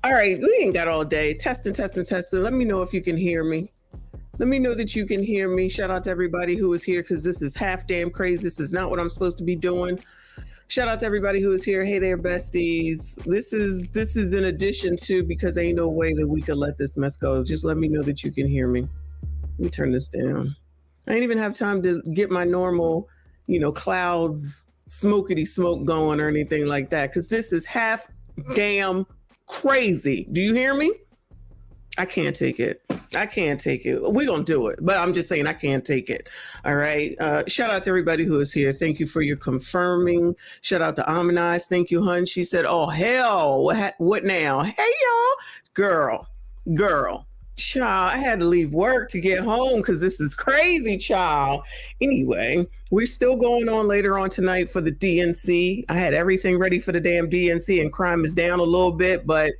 All right, we ain't got all day. Testing. Let me know if you can hear me. Let me know that you can hear me. Shout out to everybody who is here because this is half damn crazy. This is not what I'm supposed to be doing. Shout out to everybody who is here. Hey there, besties. This is in addition to, because ain't no way that we could let this mess go. Just let me know that you can hear me. Let me turn this down. I didn't even have time to get my normal, clouds, smokety smoke going or anything like that because this is half damn crazy. Do you hear me? I can't take it. We're going to do it, but I'm just saying I can't take it. All right. Shout out to everybody who is here. Thank you for your confirming. Shout out to MICHONDENYSE. Thank you, hun. She said, oh, hell. What now? Hey, y'all. Girl. Child, I had to leave work to get home because this is crazy, child. Anyway, we're still going on later on tonight for the DNC. I had everything ready for the damn DNC and crime is down a little bit, but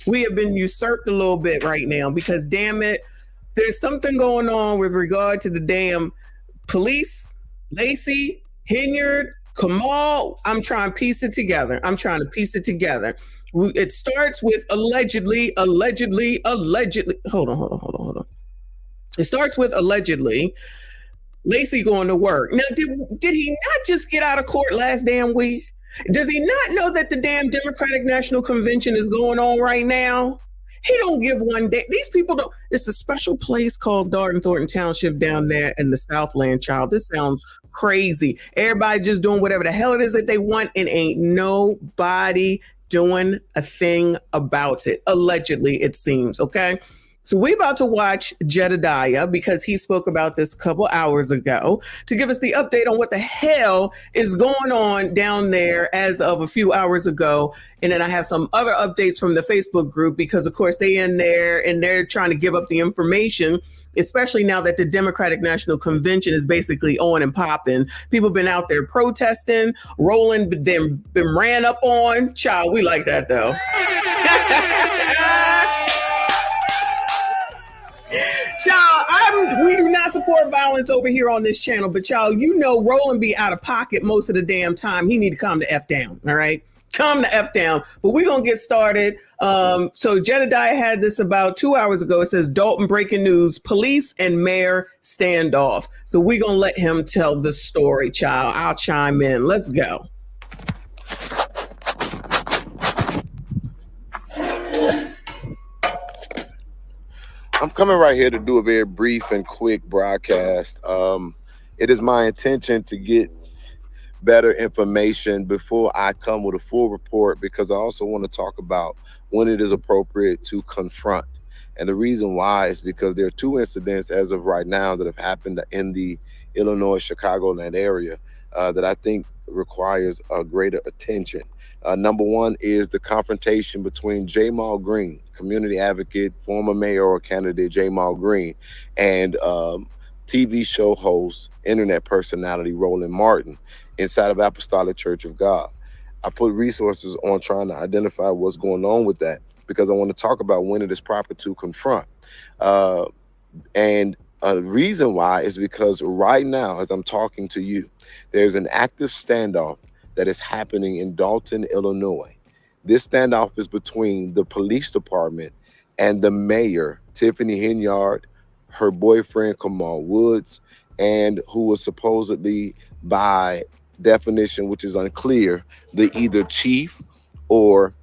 we have been usurped a little bit right now because, damn it, there's something going on with regard to the damn police, Lacey, Hilliard, Kamal. I'm trying to piece it together. It starts with allegedly. Hold on. It starts with allegedly Lacey going to work. Now, did he not just get out of court last damn week? Does he not know that the damn Democratic National Convention is going on right now? He don't give one day. These people don't. It's a special place called Dolton Thornton Township down there in the Southland, child. This sounds crazy. Everybody just doing whatever the hell it is that they want and ain't nobody doing a thing about it. Allegedly, it seems. Okay. So we're about to watch Jedediah because he spoke about this a couple hours ago to give us the update on what the hell is going on down there as of a few hours ago. And then I have some other updates from the Facebook group because, of course, they in there and they're trying to give up the information, especially now that the Democratic National Convention is basically on and popping. People been out there protesting, rolling, but then been ran up on. Child, we like that, though. Child, we do not support violence over here on this channel, but y'all, Roland be out of pocket most of the damn time. He need to calm the F down, all right? Calm the F down. But we're going to get started. So Jedediah had this about 2 hours ago. It says, Dolton breaking news, police and mayor standoff. So we're going to let him tell the story, child. I'll chime in. Let's go. I'm coming right here to do a very brief and quick broadcast. It is my intention to get better information before I come with a full report because I also want to talk about when it is appropriate to confront. And the reason why is because there are two incidents as of right now that have happened in the Illinois, Chicagoland area that I think requires a greater attention. Number one is the confrontation between Jamal Green, community advocate, former mayoral candidate Jamal Green, and TV show host, internet personality Roland Martin inside of Apostolic Church of God. I put resources on trying to identify what's going on with that because I want to talk about when it is proper to confront. And a reason why is because right now, as I'm talking to you, there's an active standoff that is happening in Dolton, Illinois. This standoff is between the police department and the mayor, Tiffany Hilliard, her boyfriend, Kamal Woods, and who was supposedly, by definition, which is unclear, the either chief or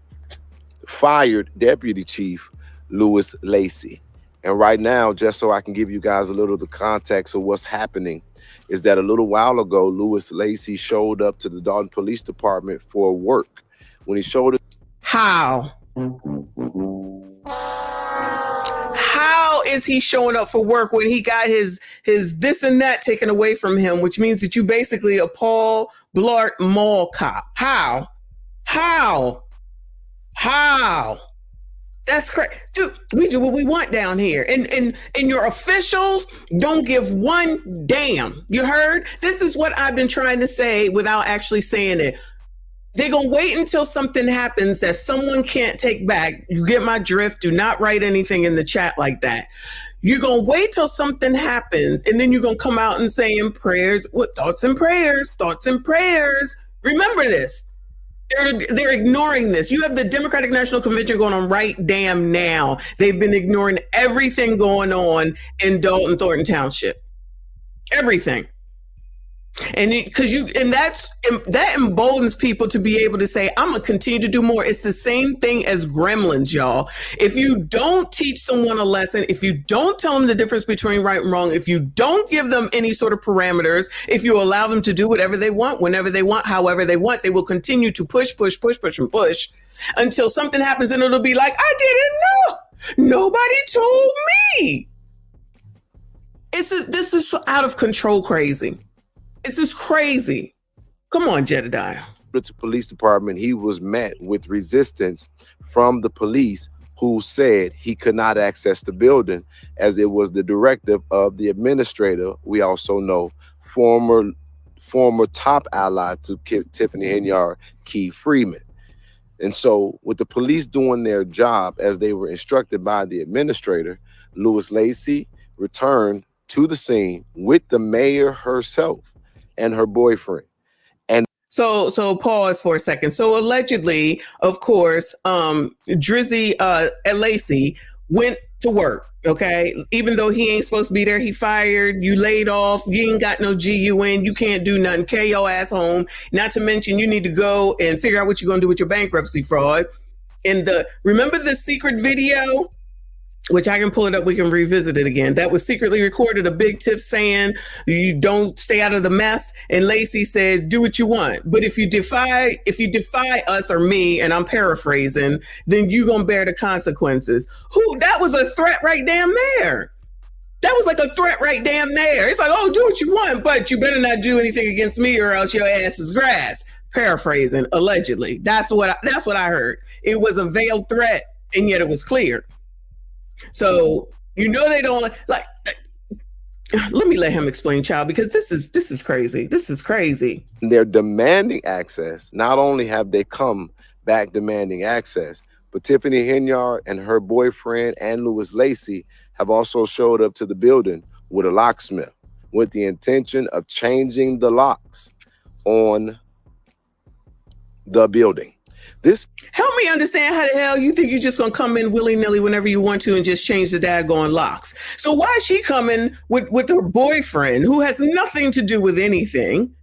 fired deputy chief, Louis Lacey. And right now, just so I can give you guys a little of the context of what's happening, is that a little while ago, Louis Lacey showed up to the Dolton Police Department for work. When he showed up, how is he showing up for work when he got his this and that taken away from him, which means that you basically a Paul Blart Mall cop? How? That's crazy. Dude, we do what we want down here. And your officials don't give one damn. You heard? This is what I've been trying to say without actually saying it. They're going to wait until something happens that someone can't take back. You get my drift. Do not write anything in the chat like that. You're going to wait till something happens, and then you're going to come out and say in prayers, what thoughts and prayers. Remember this. They're ignoring this. You have the Democratic National Convention going on right damn now. They've been ignoring everything going on in Dolton, Thornton Township. Everything. And that emboldens people to be able to say, I'm gonna continue to do more. It's the same thing as gremlins, y'all. If you don't teach someone a lesson, if you don't tell them the difference between right and wrong, if you don't give them any sort of parameters, if you allow them to do whatever they want, whenever they want, however they want, they will continue to push until something happens, and it'll be like, I didn't know. Nobody told me. This is so out of control crazy. It's just crazy. Come on, Jedediah. The police department, he was met with resistance from the police, who said he could not access the building as it was the directive of the administrator. We also know former top ally to Tiffany Henyard, Keith Freeman. And so with the police doing their job as they were instructed by the administrator, Lacey returned to the scene with the mayor herself and her boyfriend. And so pause for a second. So allegedly, of course, Drizzy Lacey went to work. Okay, even though he ain't supposed to be there, he fired, you laid off, you ain't got no GUN, you can't do nothing, carry your ass home. Not to mention you need to go and figure out what you're gonna do with your bankruptcy fraud. And remember the secret video, which I can pull it up, we can revisit it again. That was secretly recorded, a big Tiff saying, you don't stay out of the mess. And Lacey said, do what you want. But if you defy us or me, and I'm paraphrasing, then you gonna bear the consequences. That was a threat right damn there. That was like a threat right damn there. It's like, oh, do what you want, but you better not do anything against me or else your ass is grass. Paraphrasing, allegedly. That's what I heard. It was a veiled threat, and yet it was clear. So they don't like. Let me let him explain, child, because this is crazy. This is crazy. They're demanding access. Not only have they come back demanding access, but Tiffany Henyard and her boyfriend and Lacey have also showed up to the building with a locksmith with the intention of changing the locks on the building. Help me understand how the hell you think you're just going to come in willy-nilly whenever you want to and just change the daggone locks. So why is she coming with her boyfriend who has nothing to do with anything,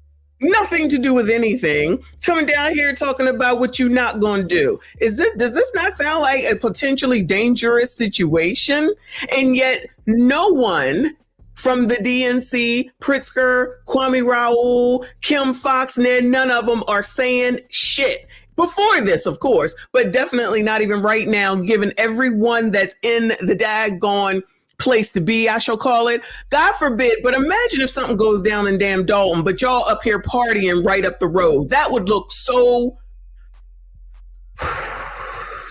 coming down here talking about what you're not going to do? Does this not sound like a potentially dangerous situation? And yet no one from the DNC, Pritzker, Kwame Raoul, Kim Fox, none of them are saying shit. Before this, of course, but definitely not even right now, given everyone that's in the daggone place to be, I shall call it. God forbid, but imagine if something goes down in damn Dolton, but y'all up here partying right up the road. That would look so...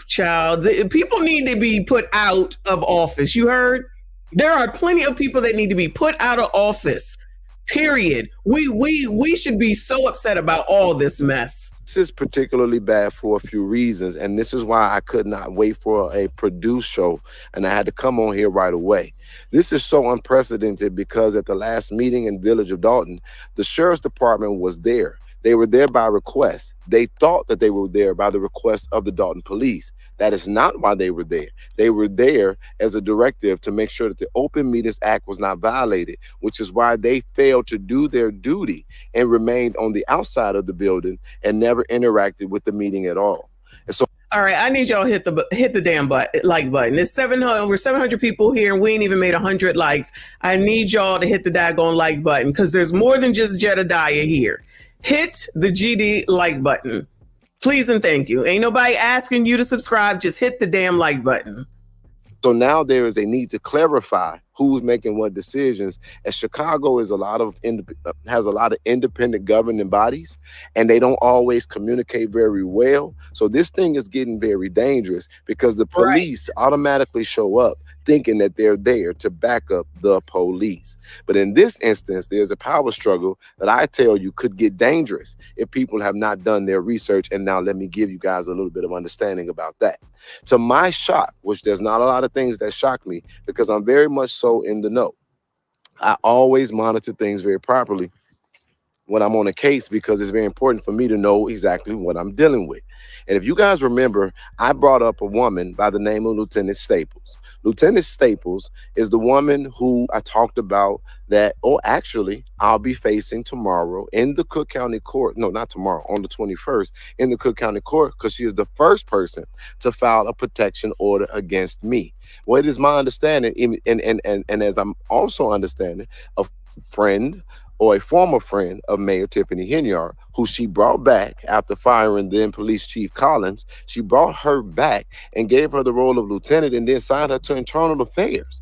Child, people need to be put out of office. You heard? There are plenty of people that need to be put out of office. Period. We should be so upset about all this mess. This is particularly bad for a few reasons, and this is why I could not wait for a produced show, and I had to come on here right away. This is so unprecedented because at the last meeting in Village of Dolton, the sheriff's department was there. They were there by request. They thought that they were there by the request of the Dolton police. That is not why they were there. They were there as a directive to make sure that the Open Meetings Act was not violated, which is why they failed to do their duty and remained on the outside of the building and never interacted with the meeting at all. And so, all right, I need y'all to hit the damn like button. There's over 700 people here, and we ain't even made 100 likes. I need y'all to hit the daggone like button because there's more than just Jedediah here. Hit the GD like button. Please and thank you. Ain't nobody asking you to subscribe. Just hit the damn like button. So now there is a need to clarify who's making what decisions, as Chicago is has a lot of independent governing bodies, and they don't always communicate very well. So this thing is getting very dangerous because the police automatically show up thinking that they're there to back up the police. But in this instance, there's a power struggle that I tell you could get dangerous if people have not done their research. And now let me give you guys a little bit of understanding about that. To my shock, which there's not a lot of things that shock me because I'm very much so in the know. I always monitor things very properly. when I'm on a case, because it's very important for me to know exactly what I'm dealing with. And if you guys remember, I brought up a woman by the name of Lieutenant Staples. Lieutenant Staples is the woman who I talked about that, or actually, I'll be facing tomorrow in the Cook County Court. No, not tomorrow, on the 21st in the Cook County Court, because she is the first person to file a protection order against me. Well, it is my understanding, and as I'm also understanding, a friend or a former friend of Mayor Tiffany Henyard, who she brought back after firing then Police Chief Collins. She brought her back and gave her the role of lieutenant and then signed her to internal affairs.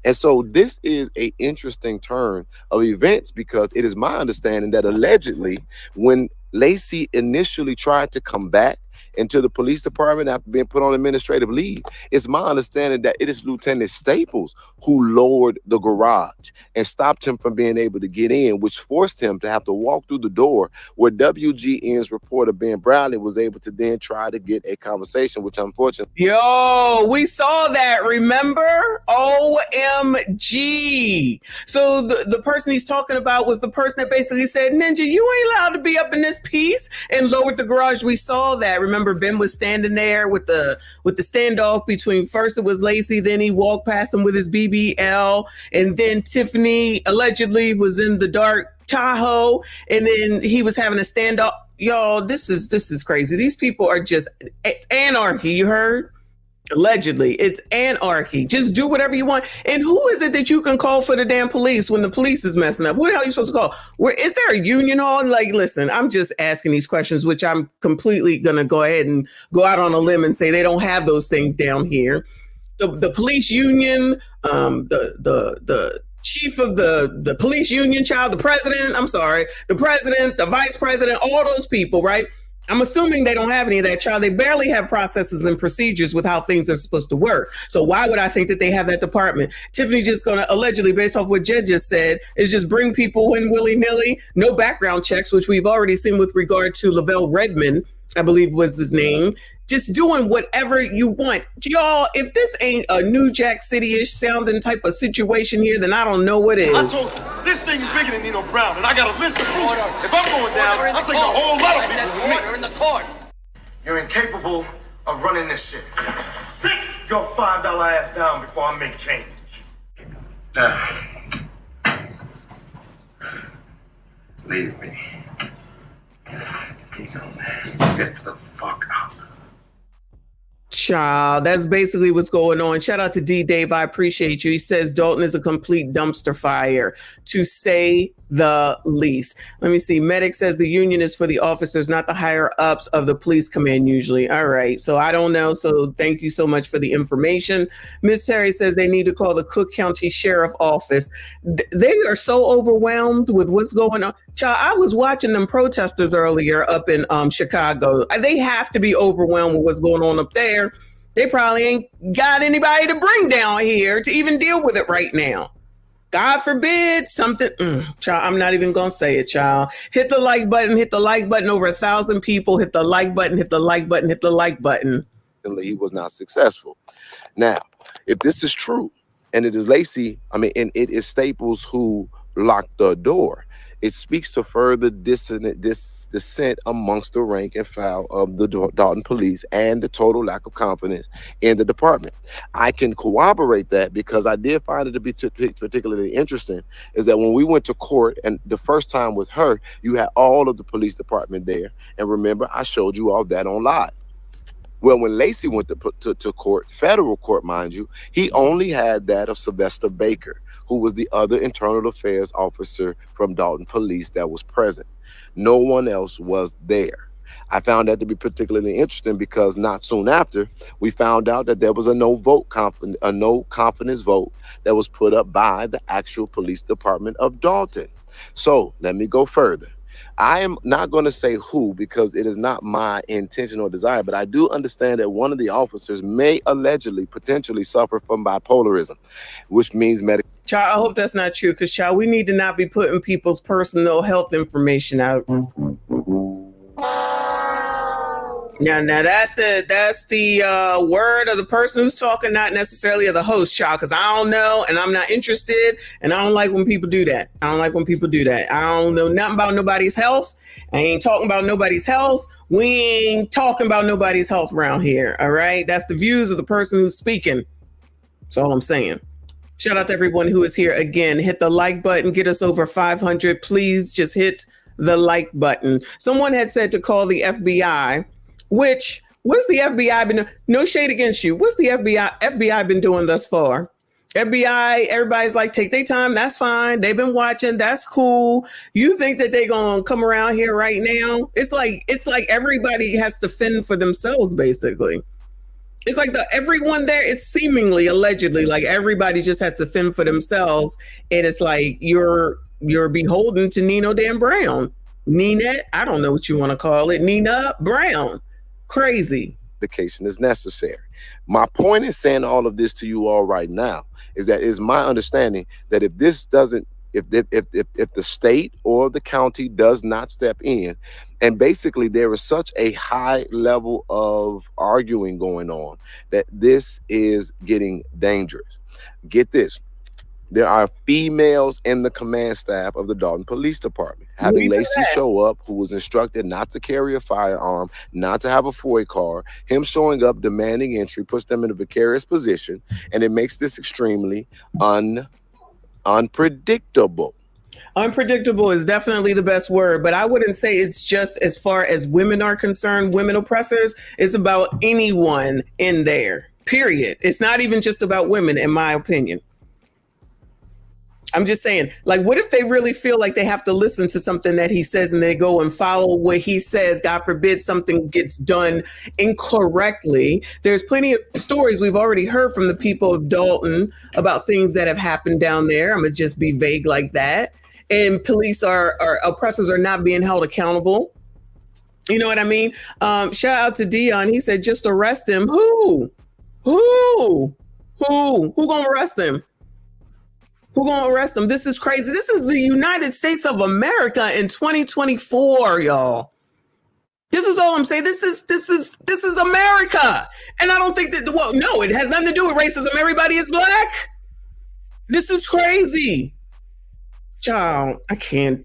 And so this is an interesting turn of events, because it is my understanding that allegedly when Lacey initially tried to come back into the police department after being put on administrative leave, it's my understanding that it is Lieutenant Staples who lowered the garage and stopped him from being able to get in, which forced him to have to walk through the door, where WGN's reporter Ben Bradley was able to then try to get a conversation, which unfortunately... Yo, we saw that, remember? OMG. So the person he's talking about was the person that basically said, Ninja, you ain't allowed to be up in this piece, and lowered the garage. We saw that. Remember, Ben was standing there with the standoff between, first it was Lacey, then he walked past him with his BBL, and then Tiffany allegedly was in the dark Tahoe, and then he was having a standoff. Yo, this is crazy. These people are just, it's anarchy, you heard? Allegedly, it's anarchy. Just do whatever you want. And who is it that you can call for the damn police when the police is messing up? Who the hell are you supposed to call? Where is there a union hall? Like, listen, I'm just asking these questions, which I'm completely gonna go ahead and go out on a limb and say they don't have those things down here. The police union, the chief of the police union, the president, the president, the vice president, all those people, right? I'm assuming they don't have any of that, child. They barely have processes and procedures with how things are supposed to work. So why would I think that they have that department? Tiffany just going to allegedly, based off what Jed just said, is just bring people in willy-nilly, no background checks, which we've already seen with regard to Lavelle Redmond, I believe was his name. Just doing whatever you want. Y'all, if this ain't a New Jack City-ish sounding type of situation here, then I don't know what is. I told you, this thing is bigger than Nino Brown, and I got a list of proof. If I'm going down, I'm taking a whole lot of people with me. Order in the court. You're incapable of running this shit. Sit your $5 ass down before I make change. Leave me. You know, man. Get the fuck out. Child, that's basically what's going on. Shout out to D Dave. I appreciate you. He says Dolton is a complete dumpster fire, to say the least. Let me see. Medic says the union is for the officers, not the higher ups of the police command usually. All right. So I don't know. So thank you so much for the information. Miss Terry says they need to call the Cook County Sheriff Office. They are so overwhelmed with what's going on. Child, I was watching them protesters earlier up in Chicago. They have to be overwhelmed with what's going on up there. They probably ain't got anybody to bring down here to even deal with it right now. God forbid something. Child, I'm not even going to say it, child. Hit the like button, hit the like button. Over 1,000 people. Hit the like button, hit the like button, hit the like button. He was not successful. Now, if this is true, and it is Lacey, and it is Staples who locked the door, it speaks to further dissent amongst the rank and file of the Dolton police and the total lack of confidence in the department. I can corroborate that because I did find it to be particularly interesting, is that when we went to court, and the first time with her, you had all of the police department there. And remember, I showed you all that on live. Well, when Lacey went to court, federal court, mind you, he only had that of Sylvester Baker, who was the other internal affairs officer from Dolton Police that was present. No one else was there. I found that to be particularly interesting because not soon after, we found out that there was a no confidence vote that was put up by the actual police department of Dolton. So let me go further. I am not going to say who because it is not my intention or desire, but I do understand that one of the officers may allegedly, potentially suffer from bipolarism, which means medical. Child, I hope that's not true because, child, we need to not be putting people's personal health information out. Now that's the word of the person who's talking, not necessarily of the host, child. Because I don't know, and I'm not interested, and I don't like when people do that. I don't know nothing about nobody's health. I ain't talking about nobody's health. We ain't talking about nobody's health around here. All right, that's the views of the person who's speaking. That's all I'm saying. Shout out to everyone who is here again. Hit the like button. Get us over 500. Please just hit the like button. Someone had said to call the FBI. Which, what's the FBI been, no shade against you, what's the FBI been doing thus far? FBI, everybody's like, take their time, that's fine. They've been watching, that's cool. You think that they're gonna come around here right now? It's like everybody has to fend for themselves, basically. It's like everyone there, it's seemingly, allegedly, like everybody just has to fend for themselves. And it's like you're beholden to Nino Dan Brown. Ninette, I don't know what you want to call it. Nina Brown. Crazy. Medication is necessary. My point in saying all of this to you all right now is that it's my understanding that if this doesn't, if the state or the county does not step in, and basically there is such a high level of arguing going on that this is getting dangerous. Get this. There are females in the command staff of the Dolton Police Department. Having Lacey show up, who was instructed not to carry a firearm, not to have a FOIA card, him showing up, demanding entry, puts them in a precarious position, and it makes this extremely unpredictable. Unpredictable is definitely the best word, but I wouldn't say it's just as far as women are concerned, women oppressors. It's about anyone in there, period. It's not even just about women, in my opinion. I'm just saying, like, what if they really feel like they have to listen to something that he says and they go and follow what he says? God forbid something gets done incorrectly. There's plenty of stories we've already heard from the people of Dolton about things that have happened down there. I'm going to just be vague like that. And police are oppressors are not being held accountable. You know what I mean? Shout out to Dion. He said, just arrest him. Who gonna arrest him? Who gonna arrest them? This is crazy. This is the United States of America in 2024, y'all. This is all I'm saying. This is America. And I don't think that, well, no, it has nothing to do with racism. Everybody is black. This is crazy. Child, I can't.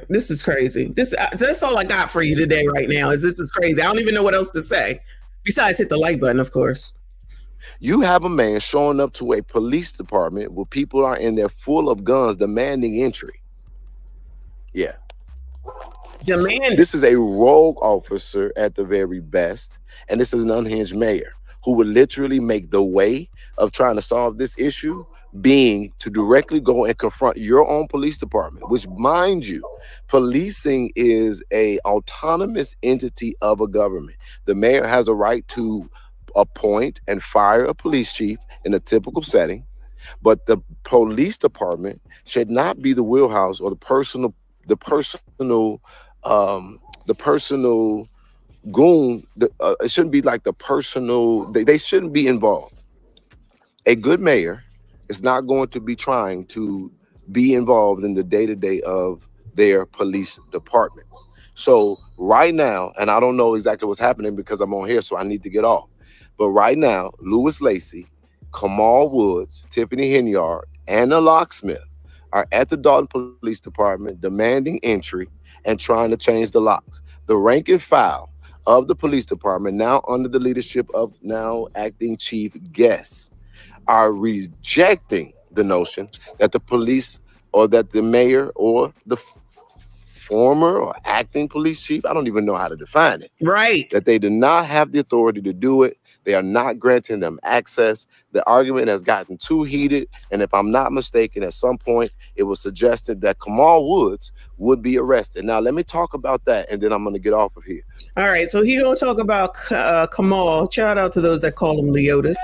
This is crazy. That's all I got for you today right now is this is crazy. I don't even know what else to say. Besides hit the like button, of course. You have a man showing up to a police department where people are in there full of guns demanding entry. Yeah. This is a rogue officer at the very best. And this is an unhinged mayor who would literally make the way of trying to solve this issue being to directly go and confront your own police department, which, mind you, policing is a autonomous entity of a government. The mayor has a right to appoint and fire a police chief in a typical setting, but the police department should not be the wheelhouse or the personal goon. It shouldn't be like the personal. They shouldn't be involved. A good mayor is not going to be trying to be involved in the day-to-day of their police department. So right now, and I don't know exactly what's happening because I'm on here, so I need to get off. But right now, Louis Lacey, Kamal Woods, Tiffany Henyard, and the locksmith are at the Dolton Police Department demanding entry and trying to change the locks. The rank and file of the police department, now under the leadership of now acting Chief Guest, are rejecting the notion that the police or that the mayor or the former or acting police chief, I don't even know how to define it. Right. That they do not have the authority to do it. They are not granting them access. The argument has gotten too heated. And if I'm not mistaken, at some point, it was suggested that Kamal Woods would be arrested. Now, let me talk about that, and then I'm going to get off of here. All right. So he's going to talk about Kamal. Shout out to those that call him Leotis.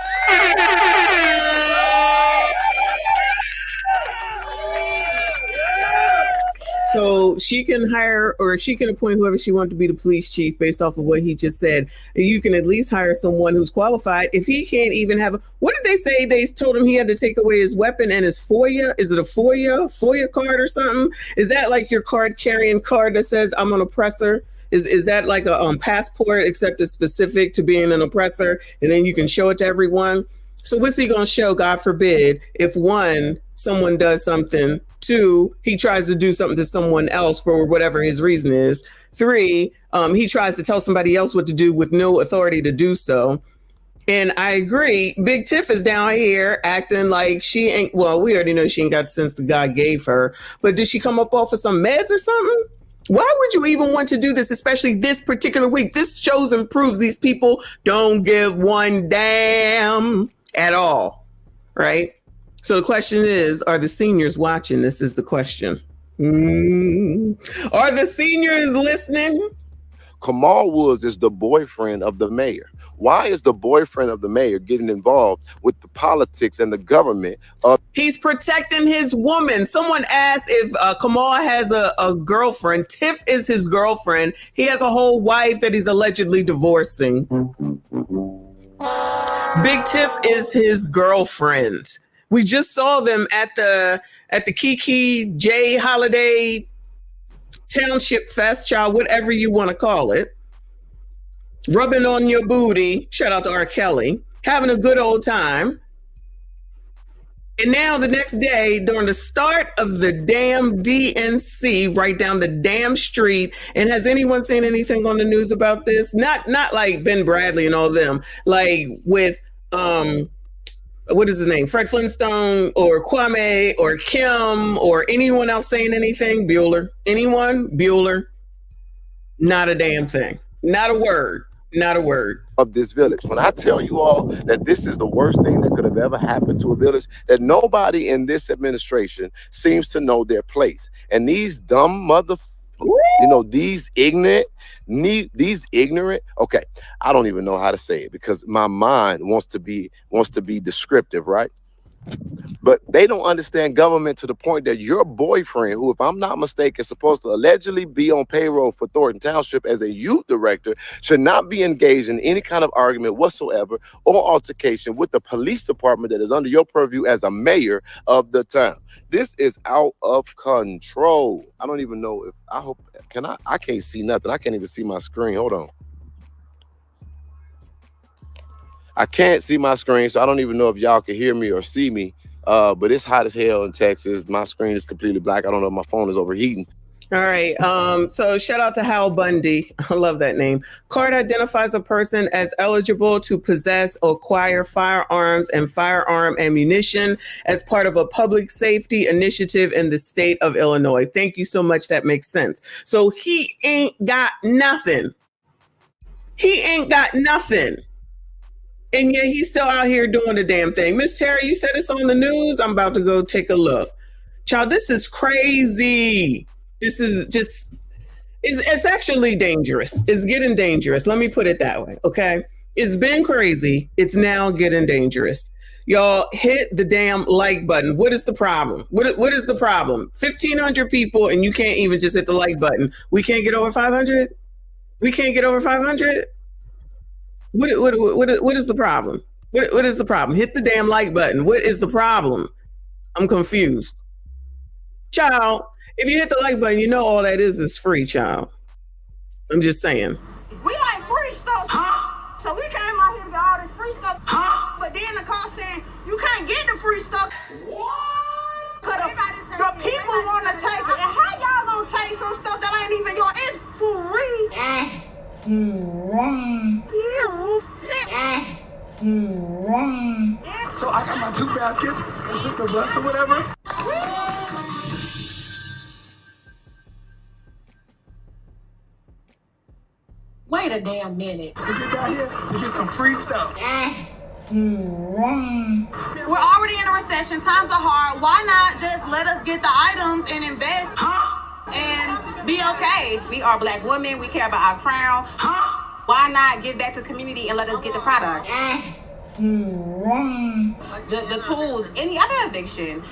So she can hire or she can appoint whoever she wants to be the police chief based off of what he just said. You can at least hire someone who's qualified. If he can't even have what did they say? They told him he had to take away his weapon and his FOIA. Is it a FOIA card or something? Is that like your card carrying card that says I'm an oppressor? Is that like a passport, except it's specific to being an oppressor, and then you can show it to everyone? So what's he going to show, God forbid, if one, someone does something, two, he tries to do something to someone else for whatever his reason is, three, he tries to tell somebody else what to do with no authority to do so. And I agree, Big Tiff is down here acting like she ain't, well, we already know she ain't got the sense that God gave her, but did she come up off of some meds or something? Why would you even want to do this, especially this particular week? This shows and proves these people don't give one damn at all, right? So the question is, are the seniors watching? This is the question. Are the seniors listening? Kamal Woods is the boyfriend of the mayor. Why is the boyfriend of the mayor getting involved with the politics and the government? He's protecting his woman. Someone asked if Kamal has a girlfriend. Tiff is his girlfriend. He has a whole wife that he's allegedly divorcing. Big Tiff is his girlfriend. We just saw them at the Kiki J Holiday Township Fest, child, whatever you want to call it. Rubbing on your booty, shout out to R. Kelly, having a good old time. And now the next day, during the start of the damn DNC, right down the damn street, and has anyone seen anything on the news about this? Not like Ben Bradley and all them, like with, what is his name? Fred Flintstone or Kwame or Kim or anyone else saying anything? Bueller? Anyone? Bueller? Not a damn thing. Not a word. Not a word. Of this village. When I tell you all that this is the worst thing that could have ever happened to a village, that nobody in this administration seems to know their place. And these dumb these ignorant, okay, I don't even know how to say it because my mind wants to be descriptive, right? But they don't understand government to the point that your boyfriend, who, if I'm not mistaken, is supposed to allegedly be on payroll for Thornton Township as a youth director, should not be engaged in any kind of argument whatsoever or altercation with the police department that is under your purview as a mayor of the town. This is out of control. I don't even know if I can't see nothing. I can't even see my screen. Hold on. I can't see my screen, so I don't even know if y'all can hear me or see me. But it's hot as hell in Texas. My screen is completely black. I don't know if my phone is overheating. All right. So shout out to Hal Bundy. I love that name. Card identifies a person as eligible to possess or acquire firearms and firearm ammunition as part of a public safety initiative in the state of Illinois. Thank you so much. That makes sense. So he ain't got nothing. He ain't got nothing. And yet he's still out here doing the damn thing. Miss Terry, you said it's on the news. I'm about to go take a look. Child, this is crazy. This is just, it's actually dangerous. It's getting dangerous. Let me put it that way, okay? It's been crazy. It's now getting dangerous. Y'all hit the damn like button. What is the problem? What is the problem? 1,500 people and you can't even just hit the like button. We can't get over 500? We can't get over 500? What is the problem? What is the problem? Hit the damn like button. What is the problem? I'm confused. Child, if you hit the like button, you know all that is free, child. I'm just saying. We like free stuff. Huh? So we came out here to get all this free stuff. Huh? But then the car saying, you can't get the free stuff. What? Cause the people want to take it. And how y'all gonna take some stuff that ain't even yours? It's free. So I got my 2 baskets and took the bus or whatever. Wait a damn minute. We get down here, we get some free stuff. We're already in a recession. Times are hard. Why not just let us get the items and invest and be okay? We are Black women. We care about our crown. Why not give back to the community and let us get the product? The tools, any other eviction.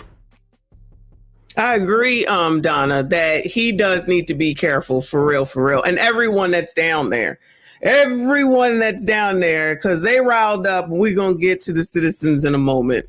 I agree, Donna, that he does need to be careful, for real. And everyone that's down there, because they riled up. We're going to get to the citizens in a moment.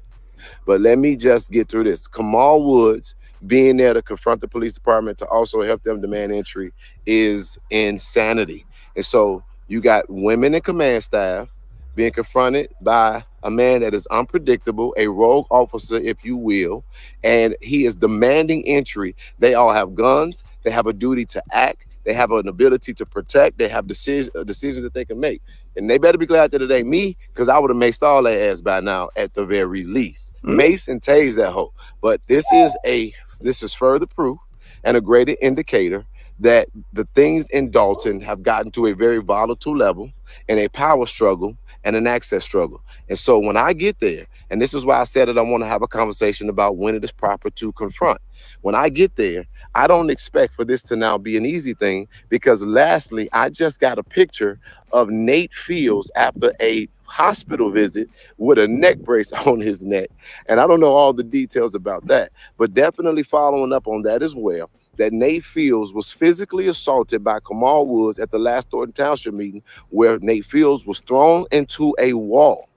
But let me just get through this. Kamal Woods being there to confront the police department to also help them demand entry is insanity. And so you got women in command staff being confronted by a man that is unpredictable, a rogue officer, if you will, and he is demanding entry. They all have guns. They have a duty to act. They have an ability to protect. They have decisions that they can make. And they better be glad that it ain't me, because I would have maced all their ass by now at the very least. Mace and tase that hoe. But this is further proof and a greater indicator that the things in Dolton have gotten to a very volatile level and a power struggle and an access struggle. And so when I get there, and this is why I said that I want to have a conversation about when it is proper to confront. When I get there, I don't expect for this to now be an easy thing, because lastly, I just got a picture of Nate Fields after a hospital visit with a neck brace on his neck. And I don't know all the details about that, but definitely following up on that as well, that Nate Fields was physically assaulted by Kamal Woods at the last Dolton Township meeting, where Nate Fields was thrown into a wall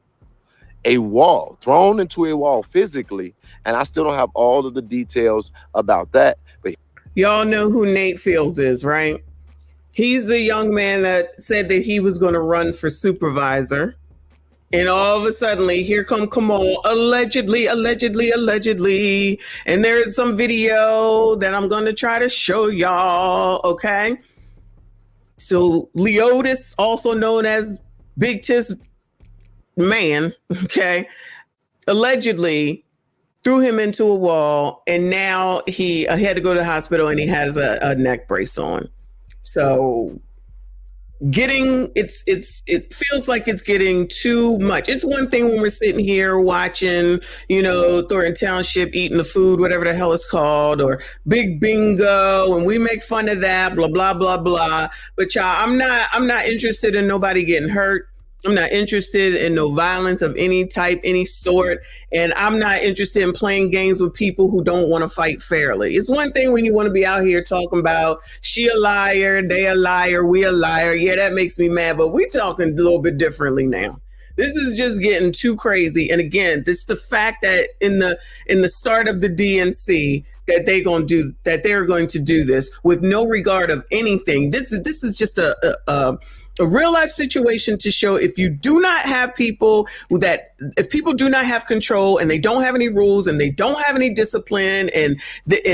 physically. And I still don't have all of the details about that. But y'all know who Nate Fields is, right? He's the young man that said that he was going to run for supervisor. And all of a sudden, here come Kamal, allegedly. And there is some video that I'm going to try to show y'all, okay? So Leotis, also known as Big Tiff's man, okay, allegedly threw him into a wall, and now he had to go to the hospital, and he has a neck brace on. So it feels like it's getting too much. It's one thing when we're sitting here watching, Thornton Township eating the food, whatever the hell it's called, or Big Bingo, and we make fun of that, blah blah blah blah. But y'all, I'm not interested in nobody getting hurt. I'm not interested in no violence of any type, any sort. And I'm not interested in playing games with people who don't want to fight fairly. It's one thing when you want to be out here talking about she a liar, they a liar, we a liar. Yeah, that makes me mad. But we're talking a little bit differently now. This is just getting too crazy. And again, this the fact that in the start of the DNC, that they're going to do this with no regard of anything. This is just a real life situation to show if you do not have people if people do not have control, and they don't have any rules, and they don't have any discipline, and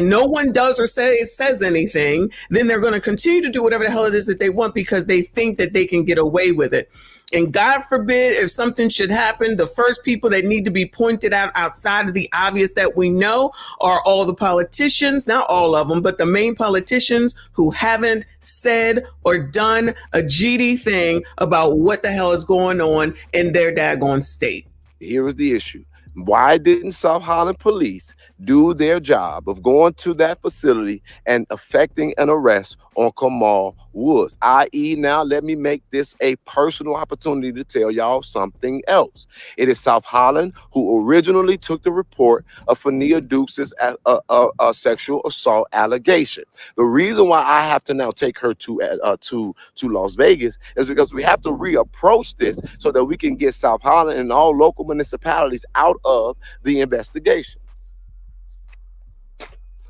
no one does or says anything, then they're going to continue to do whatever the hell it is that they want, because they think that they can get away with it. And God forbid, if something should happen, the first people that need to be pointed out outside of the obvious that we know are all the politicians, not all of them, but the main politicians who haven't said or done a GD thing about what the hell is going on in their daggone state. Here is the issue. Why didn't South Holland police do their job of going to that facility and effecting an arrest on Kamal Woods? I.e., now let me make this a personal opportunity to tell y'all something else. It is South Holland who originally took the report of Fania Dukes' a sexual assault allegation. The reason why I have to now take her to Las Vegas is because we have to reapproach this so that we can get South Holland and all local municipalities out of the investigation.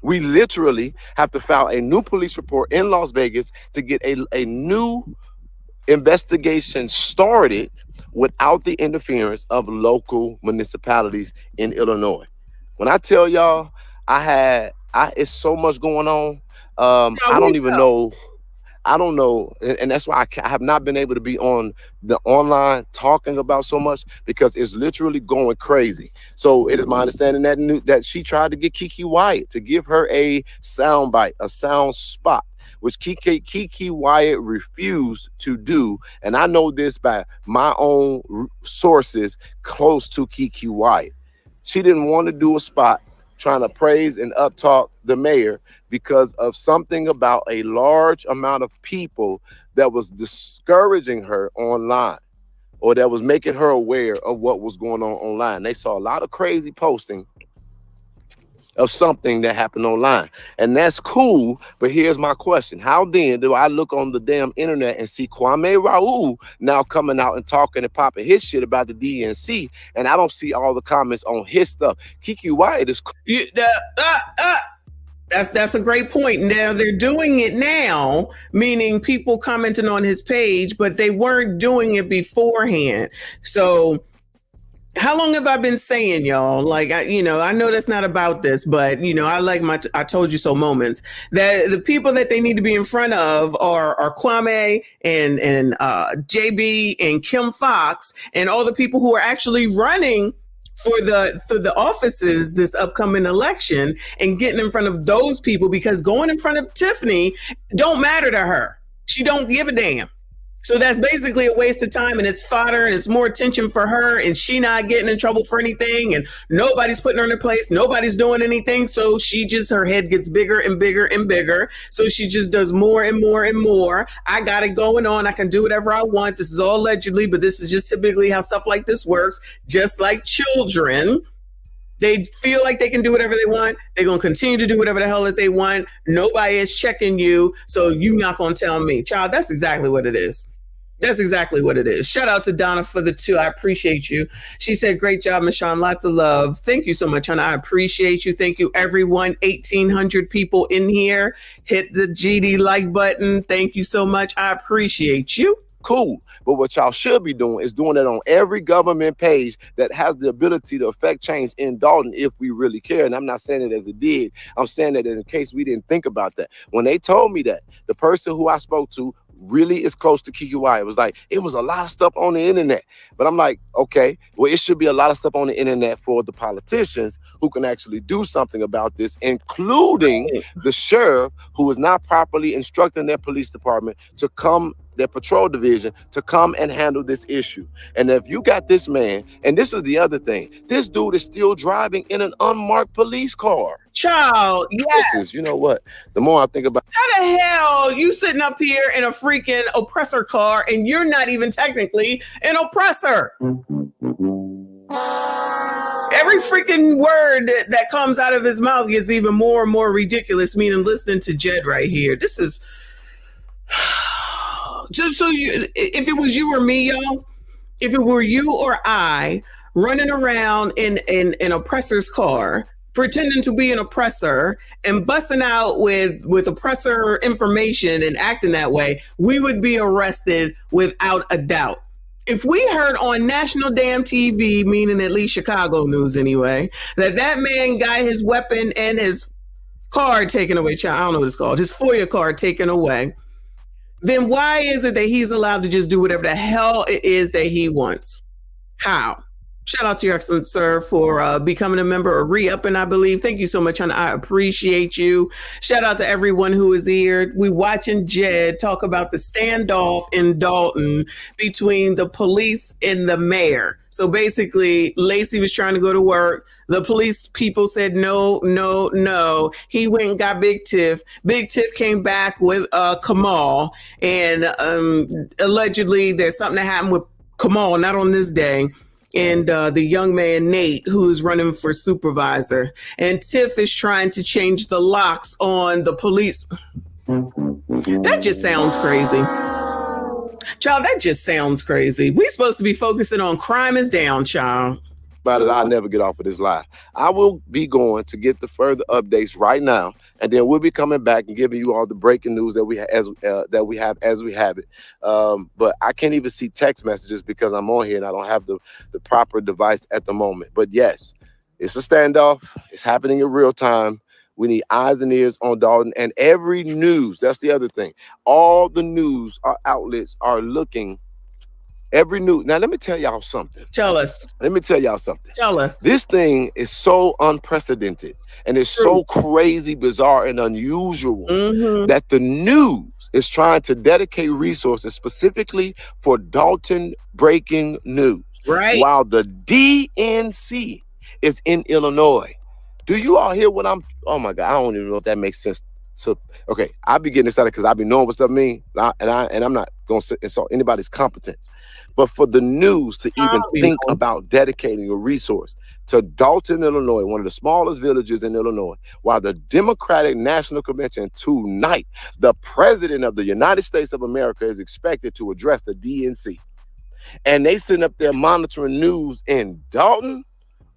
We literally have to file a new police report in Las Vegas to get a new investigation started without the interference of local municipalities in Illinois. When I tell y'all, it's so much going on. I don't even know. I don't know, and that's why I have not been able to be on the online talking about so much, because it's literally going crazy. So it is my understanding that she tried to get Keke Wyatt to give her a sound bite, a sound spot, which Keke Wyatt refused to do. And I know this by my own sources close to Keke Wyatt. She didn't want to do a spot trying to praise and uptalk the mayor because of something about a large amount of people that was discouraging her online, or that was making her aware of what was going on online. They saw a lot of crazy posting of something that happened online, and that's cool. But here's my question: how then do I look on the damn internet and see Kwame Raoul now coming out and talking and popping his shit about the DNC, and I don't see all the comments on his stuff? Keke Wyatt is That's a great point. Now they're doing it now, meaning people commenting on his page, but they weren't doing it beforehand. So how long have I been saying, y'all? Like, I know that's not about this, but I like my I told you so moments that the people that they need to be in front of are Kwame and JB and Kim Fox and all the people who are actually running for the offices this upcoming election and getting in front of those people, because going in front of Tiffany don't matter to her. She don't give a damn. So that's basically a waste of time, and it's fodder, and it's more attention for her, and she not getting in trouble for anything, and nobody's putting her in her place. Nobody's doing anything. So her head gets bigger and bigger and bigger. So she just does more and more and more. I got it going on. I can do whatever I want. This is all allegedly, but this is just typically how stuff like this works. Just like children, they feel like they can do whatever they want. They're going to continue to do whatever the hell that they want. Nobody is checking you. So you not going to tell me. Child, that's exactly what it is. That's exactly what it is. Shout out to Donna for the 2. I appreciate you. She said, great job, Michonne. Lots of love. Thank you so much, honey. I appreciate you. Thank you, everyone. 1,800 people in here. Hit the GD like button. Thank you so much. I appreciate you. Cool. But what y'all should be doing is doing it on every government page that has the ability to affect change in Dolton if we really care. And I'm not saying it as a dig. I'm saying that in case we didn't think about that. When they told me that, the person who I spoke to really is close to KQI. It was like, it was a lot of stuff on the internet. But I'm like, okay, well, it should be a lot of stuff on the internet for the politicians who can actually do something about this, including the sheriff who is not properly instructing their police department to come, their patrol division, to come and handle this issue. And if you got this man, and this is the other thing, this dude is still driving in an unmarked police car. Child, yes. This is, you know what? The more I think about how the hell you sitting up here in a freaking oppressor car and you're not even technically an oppressor? Every freaking word that comes out of his mouth gets even more and more ridiculous, meaning listening to Jed right here. This is just so if it was you or me, y'all, if it were you or I running around in an oppressor's car, pretending to be an oppressor and busting out with oppressor information and acting that way, we would be arrested without a doubt. If we heard on national damn TV, meaning at least Chicago news anyway, that man got his weapon and his card taken away, I don't know what it's called, his FOIA card taken away, then why is it that he's allowed to just do whatever the hell it is that he wants? How? Shout out to your excellent sir for becoming a member or re-upping, I believe. Thank you so much, honey. I appreciate you. Shout out to everyone who is here. We watching Jed talk about the standoff in Dolton between the police and the mayor. So basically, Lacey was trying to go to work. The police people said, no, no, no. He went and got Big Tiff. Big Tiff came back with Kamal. And allegedly, there's something that happened with Kamal, not on this day. And the young man, Nate, who's running for supervisor. And Tiff is trying to change the locks on the police. That just sounds crazy. Child, that just sounds crazy. We're supposed to be focusing on crime is down, child. About it, I'll never get off of this live. I will be going to get the further updates right now, and then we'll be coming back and giving you all the breaking news that we have as we have it. But I can't even see text messages because I'm on here and I don't have the proper device at the moment. But yes, it's a standoff. It's happening in real time. We need eyes and ears on Dolton, and every news. That's the other thing. All the news outlets are looking. Every news. Now, let me tell y'all something. Tell us. Let me tell y'all something. Tell us. This thing is so unprecedented and it's so crazy, bizarre, and unusual that the news is trying to dedicate resources specifically for Dolton breaking news. Right. While the DNC is in Illinois. Do you all hear what I'm? Oh my God, I don't even know if that makes sense. So, okay, I be getting excited because I be knowing what stuff mean, and I'm not going to insult anybody's competence. But for the news to even think about dedicating a resource to Dolton, Illinois, one of the smallest villages in Illinois, while the Democratic National Convention tonight, the President of the United States of America is expected to address the DNC. And they sitting up there monitoring news in Dolton.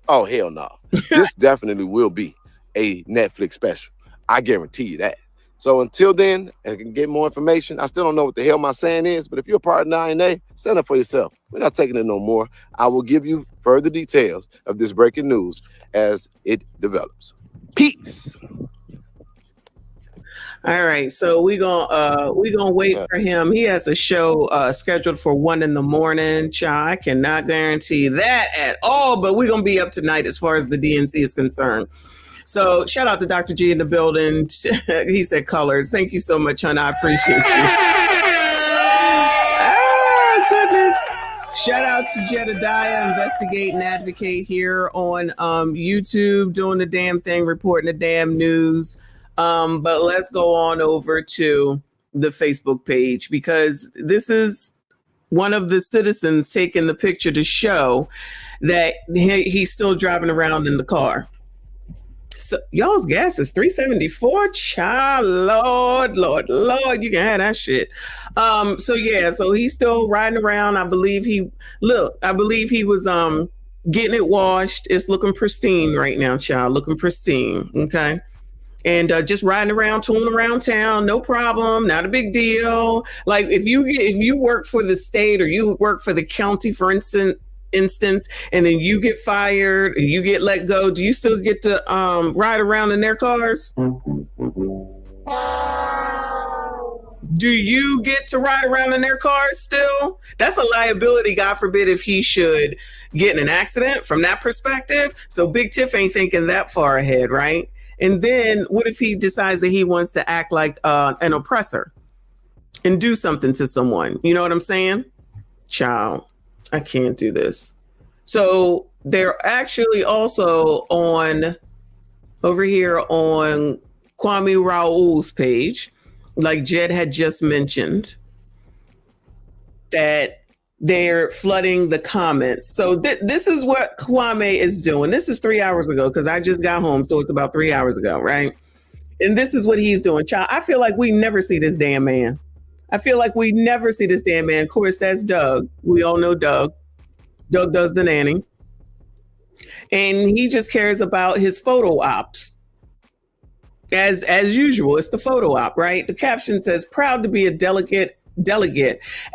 Oh, hell no. This definitely will be a Netflix special. I guarantee you that. So until then, I can get more information. I still don't know what the hell my saying is, but if you're a part of the INA, stand up for yourself. We're not taking it no more. I will give you further details of this breaking news as it develops. Peace. All right, so we gonna wait for him. He has a show scheduled for 1 a.m. Child, I cannot guarantee that at all, but we're gonna be up tonight as far as the DNC is concerned. So shout out to Dr. G in the building. He said colors. Thank you so much, honey. I appreciate you. Ah, goodness. Shout out to Jedediah, Investigate and Advocate here on YouTube, doing the damn thing, reporting the damn news. But let's go on over to the Facebook page, because this is one of the citizens taking the picture to show that he's still driving around in the car. So y'all's gas is $3.74. Child, Lord, you can have that shit. So he's still riding around. I believe he was getting it washed. It's looking pristine right now, child. Looking pristine. Okay. And just riding around, tooling around town, no problem, not a big deal. Like if you work for the state or you work for the county, for instance, and then you get fired and you get let go, do you still get to ride around in their cars? Do you get to ride around in their cars still? That's a liability, God forbid, if he should get in an accident from that perspective. So Big Tiff ain't thinking that far ahead, right? And then what if he decides that he wants to act like an oppressor and do something to someone? You know what I'm saying? Child, I can't do this. So they're actually also over here on Kwame Raoul's page, like Jed had just mentioned, that they're flooding the comments. So this is what Kwame is doing. This is 3 hours ago, because I just got home, so it's about 3 hours ago, right? And this is what he's doing. Child, I feel like we never see this damn man. Of course, that's Doug. We all know Doug. Doug does the nanny. And he just cares about his photo ops. As usual, it's the photo op, right? The caption says, proud to be a delegate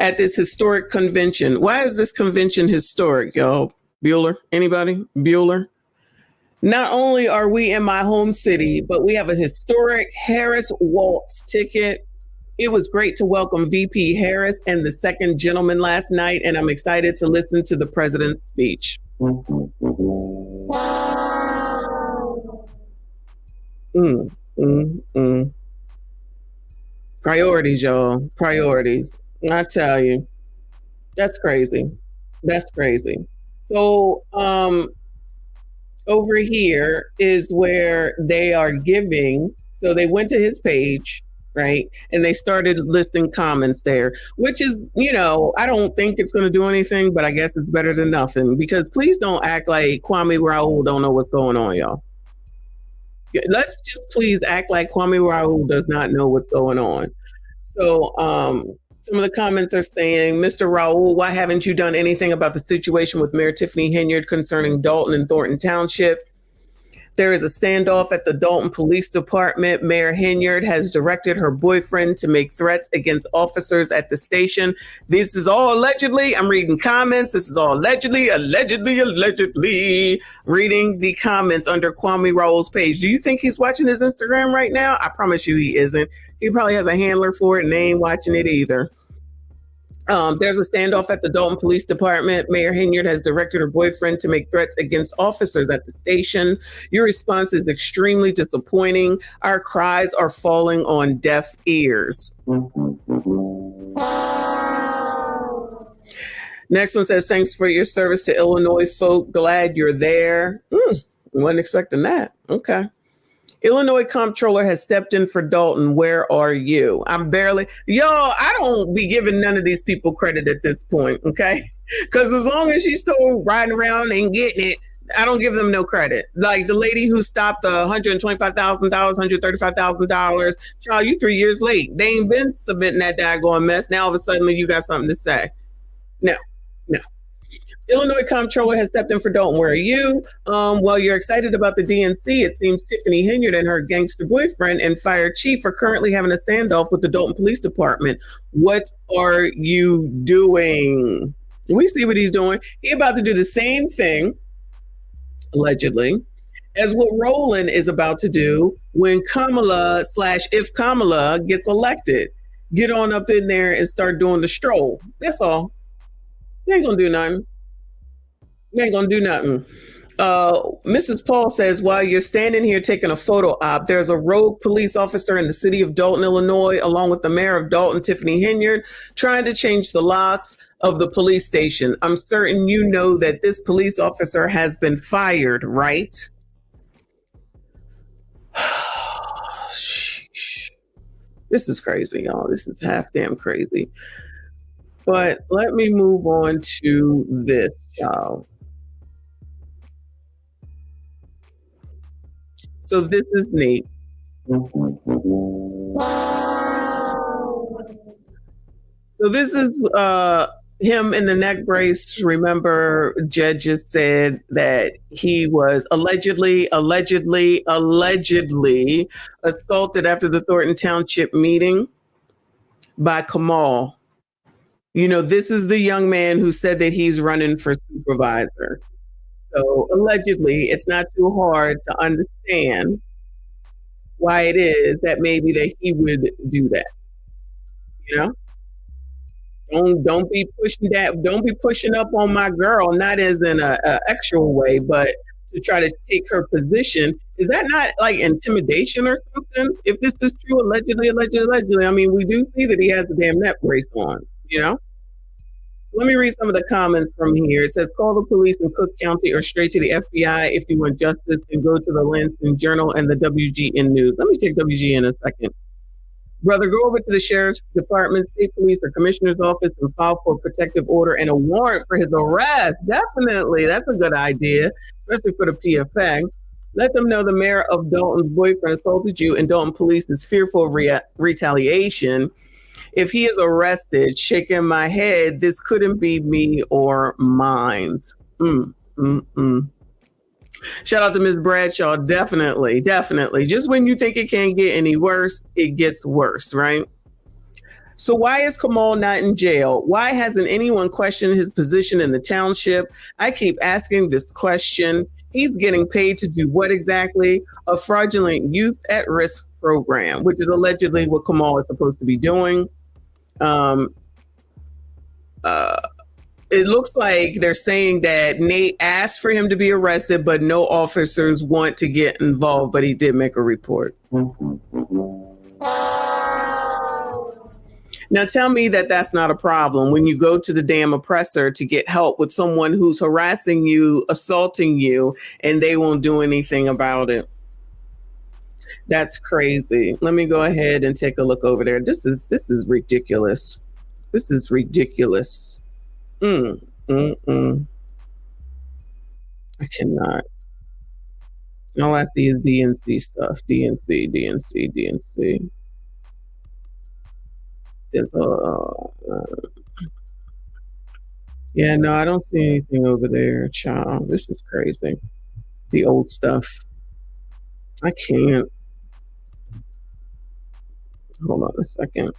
at this historic convention. Why is this convention historic, y'all? Bueller? Anybody? Bueller? Not only are we in my home city, but we have a historic Harris Waltz ticket. It was great to welcome VP Harris and the second gentleman last night, and I'm excited to listen to the president's speech. Priorities, y'all. Priorities. I tell you, that's crazy. That's crazy. So over here is where they are giving. So they went to his page, right? And they started listing comments there, which is, I don't think it's going to do anything, but I guess it's better than nothing, because please don't act like Kwame Raoul don't know what's going on, y'all. Let's just please act like Kwame Raoul does not know what's going on. So some of the comments are saying, Mr. Raoul, why haven't you done anything about the situation with Mayor Tiffany Henyard concerning Dolton and Thornton Township? There is a standoff at the Dolton Police Department. Mayor Henyard has directed her boyfriend to make threats against officers at the station. This is all allegedly. I'm reading comments. This is all allegedly. Reading the comments under Kwame Raoul's page. Do you think he's watching his Instagram right now? I promise you he isn't. He probably has a handler for it and they ain't watching it either. There's a standoff at the Dolton Police Department. Mayor Henyard has directed her boyfriend to make threats against officers at the station. Your response is extremely disappointing. Our cries are falling on deaf ears. Next one says, thanks for your service to Illinois folk. Glad you're there. Wasn't expecting that. Okay. Illinois comptroller has stepped in for Dolton. Where are you? I don't be giving none of these people credit at this point, okay? Because as long as she's still riding around and getting it, I don't give them no credit. Like the lady who stopped the $125,000, $135,000, child, you 3 years late. They ain't been submitting that daggone mess. Now all of a sudden you got something to say. No. Illinois comptroller has stepped in for Dolton. Where are you? Well, you're excited about the DNC. It seems Tiffany Henyard and her gangster boyfriend and fire chief are currently having a standoff with the Dolton Police Department. What are you doing? We see what he's doing. He about to do the same thing, allegedly, as what Roland is about to do when Kamala / if Kamala gets elected. Get on up in there and start doing the stroll. That's all. They ain't gonna do nothing. You ain't gonna do nothing. Mrs. Paul says, while you're standing here taking a photo op, there's a rogue police officer in the city of Dolton, Illinois, along with the mayor of Dolton, Tiffany Henyard, trying to change the locks of the police station. I'm certain you know that this police officer has been fired, right? This is crazy, y'all. This is half damn crazy. But let me move on to this, y'all. So this is neat. So this is him in the neck brace. Remember, judges said that he was allegedly assaulted after the Thornton Township meeting by Kamal. You know, this is the young man who said that he's running for supervisor. So allegedly, it's not too hard to understand why it is that maybe that he would do that. You know, don't be pushing that. Don't be pushing up on my girl, not as in a actual way, but to try to take her position. Is that not like intimidation or something? If this is true, allegedly. I mean, we do see that he has the damn neck brace on. You know. Let me read some of the comments from here. It says, call the police in Cook County or straight to the FBI if you want justice, and go to the Lansing Journal and the WGN News. Let me check WGN in a second. Brother, go over to the Sheriff's Department, State Police, or Commissioner's Office and file for a protective order and a warrant for his arrest. Definitely. That's a good idea, especially for the PFA. Let them know the mayor of Dolton's boyfriend assaulted you and Dolton Police is fearful of retaliation. If he is arrested, shaking my head, this couldn't be me or mine. Shout out to Ms. Bradshaw. Definitely. Just when you think it can't get any worse, it gets worse, right? So why is Kamal not in jail? Why hasn't anyone questioned his position in the township? I keep asking this question. He's getting paid to do what exactly? A fraudulent youth at risk program, which is allegedly what Kamal is supposed to be doing. It looks like they're saying that Nate asked for him to be arrested, but no officers want to get involved, but he did make a report. Now tell me that that's not a problem when you go to the damn oppressor to get help with someone who's harassing you, assaulting you, and they won't do anything about it. That's crazy. Let me go ahead and take a look over there. This is ridiculous. This is ridiculous. I cannot. All I see is DNC stuff. DNC. Yeah, no, I don't see anything over there, child. This is crazy. The old stuff. I can't. Hold on a second.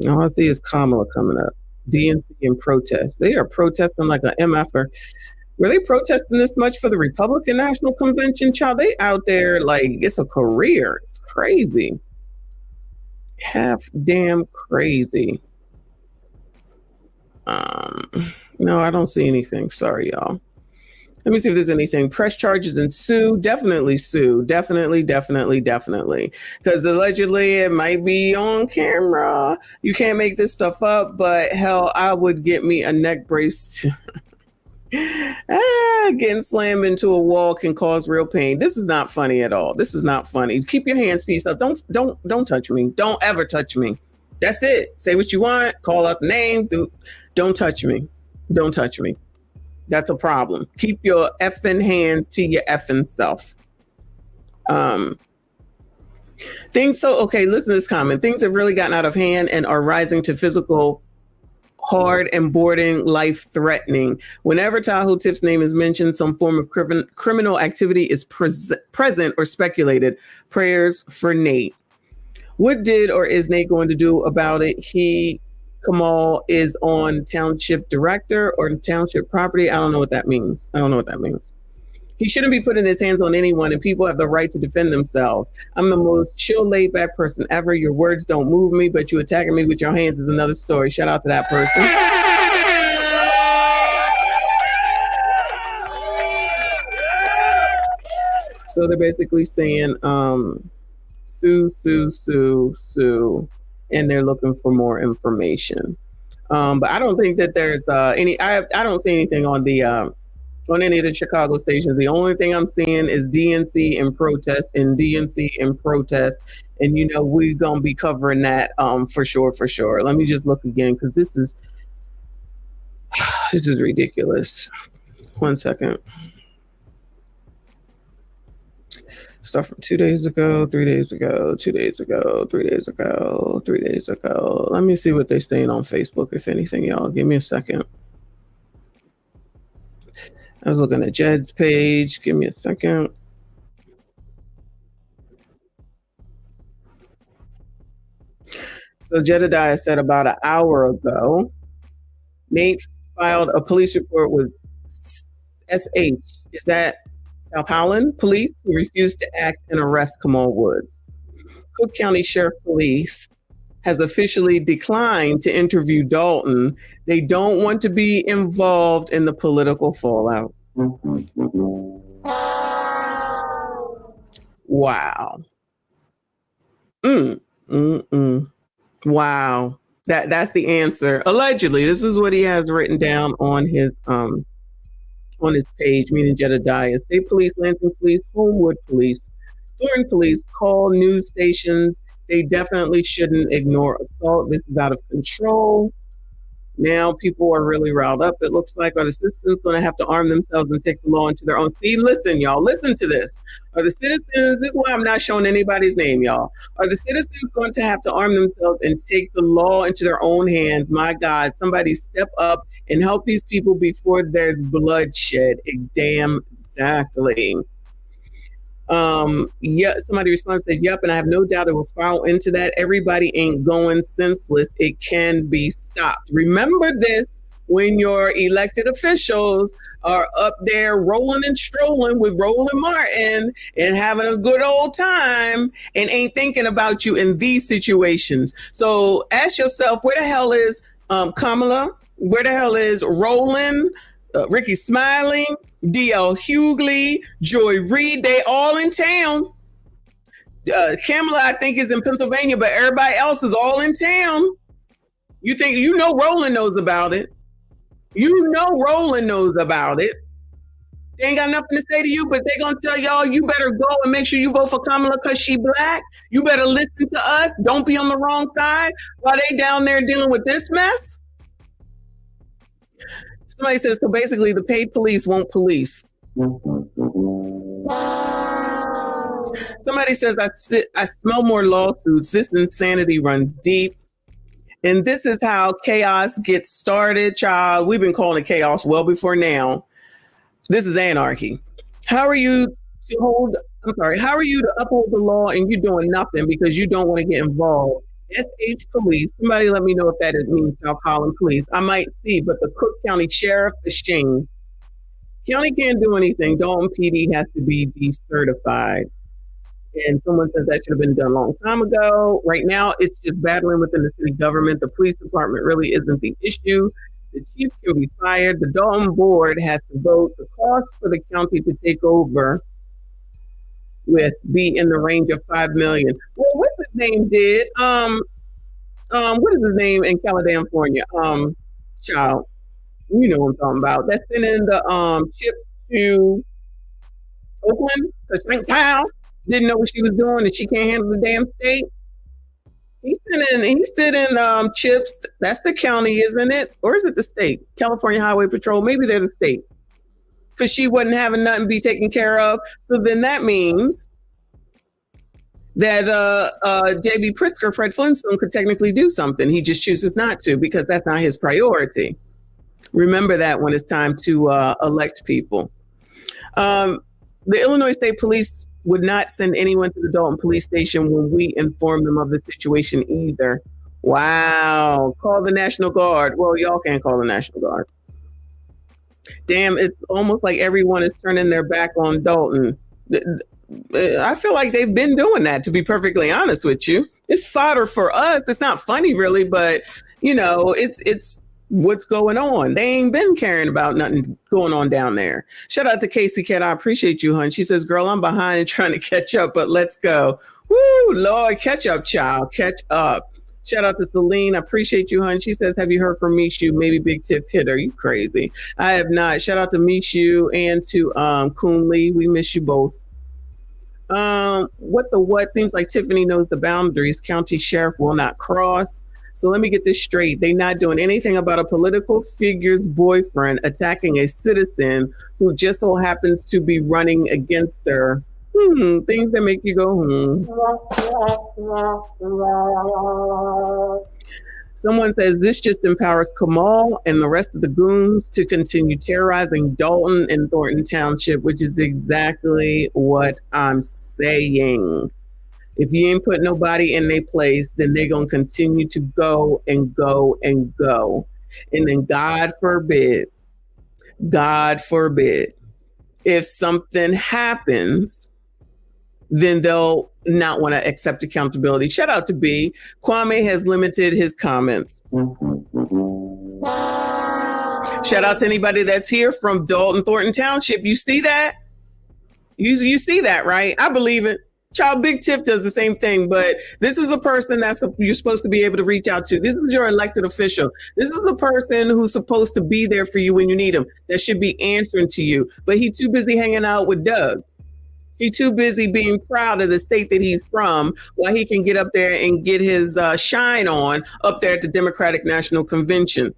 All I see is Kamala coming up. DNC and protest. They are protesting like an MFer. Were they protesting this much for the Republican National Convention? Child, they out there like it's a career. It's crazy. Half damn crazy. No, I don't see anything. Sorry, y'all. Let me see if there's anything. Press charges and sue. Definitely sue. Definitely. Because allegedly it might be on camera. You can't make this stuff up, but hell, I would get me a neck brace too. Getting slammed into a wall can cause real pain. This is not funny at all. This is not funny. Keep your hands to yourself. Don't touch me. Don't ever touch me. That's it. Say what you want. Call out the name. Don't touch me. Don't touch me. That's a problem. Keep your effing hands to your effing self. Okay, listen to this comment. Things have really gotten out of hand and are rising to physical hard and bordering life-threatening. Whenever Tahoe Tiff's name is mentioned, some form of criminal activity is present or speculated. Prayers for Nate. What did or is Nate going to do about it? Kamal is on township director or township property. I don't know what that means. He shouldn't be putting his hands on anyone, and people have the right to defend themselves. I'm the most chill, laid-back person ever. Your words don't move me, but you attacking me with your hands is another story. Shout out to that person. So they're basically saying, sue, and they're looking for more information. But I don't think that there's any. I don't see anything on the. On any of the Chicago stations. The only thing I'm seeing is DNC and protest. And you know, we're gonna be covering that for sure. Let me just look again, because this is ridiculous. 1 second. Stuff from 2 days ago, 3 days ago, 2 days ago, 3 days ago, 3 days ago. Let me see what they're saying on Facebook, if anything, y'all. Give me a second. I was looking at Jed's page. Give me a second. So Jedediah said about an hour ago, Nate filed a police report with SH. Is that South Holland Police? Who refused to act and arrest Kamal Woods. Cook County Sheriff Police has officially declined to interview Dolton. They don't want to be involved in the political fallout. Wow. Wow. That's the answer. Allegedly, this is what he has written down on his page, meaning Jedediah. State Police, Lansing Police, Homewood Police, Thornton Police call news stations. They definitely shouldn't ignore assault. This is out of control. Now people are really riled up. It looks like, are the citizens going to have to arm themselves and take the law into their own? See, listen, y'all, listen to this. Are the citizens, this is why I'm not showing anybody's name, y'all. Are the citizens going to have to arm themselves and take the law into their own hands? My God, somebody step up and help these people before there's bloodshed. Damn exactly. Yeah, somebody responds, said, yep, and I have no doubt it will spiral into that. Everybody ain't going senseless. It can be stopped. Remember this when your elected officials are up there rolling and strolling with Roland Martin and having a good old time and ain't thinking about you in these situations. So ask yourself, where the hell is Kamala? Where the hell is Roland? Ricky Smiling, D.L. Hughley, Joy Reid, they all in town. Kamala, I think, is in Pennsylvania, but everybody else is all in town. You think, you know, Roland knows about it. You know Roland knows about it. They ain't got nothing to say to you, but they gonna tell y'all, you better go and make sure you vote for Kamala because she black. You better listen to us. Don't be on the wrong side while they down there dealing with this mess. Somebody says, so basically the paid police won't police. Somebody says, I smell more lawsuits. This insanity runs deep. And this is how chaos gets started, child. We've been calling it chaos well before now. This is anarchy. How are you to uphold the law and you're doing nothing because you don't want to get involved? SH Police, somebody let me know if that means South Holland Police. I might see, but the Cook County Sheriff is shamed. County can't do anything. Dolton PD has to be decertified. And someone says that should have been done a long time ago. Right now, it's just battling within the city government. The police department really isn't the issue. The chief can be fired. The Dolton board has to vote. The cost for the county to take over with be in the range of $5 million. Well, what's his name did? What is his name in California? Child, you know what I'm talking about. That's sending the chips to Oakland because Frank Powell didn't know what she was doing and she can't handle the damn state. He's sending chips. That's the county, isn't it? Or is it the state? California Highway Patrol. Maybe there's a state. Because she wasn't having nothing be taken care of. So then that means that J.B. Pritzker, Fred Flintstone, could technically do something. He just chooses not to because that's not his priority. Remember that when it's time to elect people. The Illinois State Police would not send anyone to the Dolton police station when we inform them of the situation either. Wow. Call the National Guard. Well, y'all can't call the National Guard. Damn, it's almost like everyone is turning their back on Dolton. I feel like they've been doing that, to be perfectly honest with you. It's fodder for us. It's not funny, really, but, you know, it's what's going on. They ain't been caring about nothing going on down there. Shout out to Casey Cat. I appreciate you, hun. She says, girl, I'm behind and trying to catch up, but let's go. Woo, Lord, catch up, child. Catch up. Shout out to Celine. I appreciate you, hun. She says, have you heard from Michu? Maybe Big Tiff hit her. You crazy. I have not. Shout out to Michu and to Kun Lee. We miss you both. What seems like Tiffany knows the boundaries county sheriff will not cross. So let me get this straight. They're not doing anything about a political figure's boyfriend attacking a citizen who just so happens to be running against her. Things that make you go, Someone says this just empowers Kamal and the rest of the goons to continue terrorizing Dolton and Thornton Township, which is exactly what I'm saying. If you ain't put nobody in their place, then they're going to continue to go and go and go. And then God forbid, if something happens, then they'll not want to accept accountability. Shout out to B. Kwame has limited his comments. Shout out to anybody that's here from Dolton, Thornton Township. You see that? You see that, right? I believe it. Child, Big Tiff does the same thing, but this is a person you're supposed to be able to reach out to. This is your elected official. This is the person who's supposed to be there for you when you need him, that should be answering to you. But he's too busy hanging out with Doug. He's too busy being proud of the state that he's from while he can get up there and get his shine on up there at the Democratic National Convention.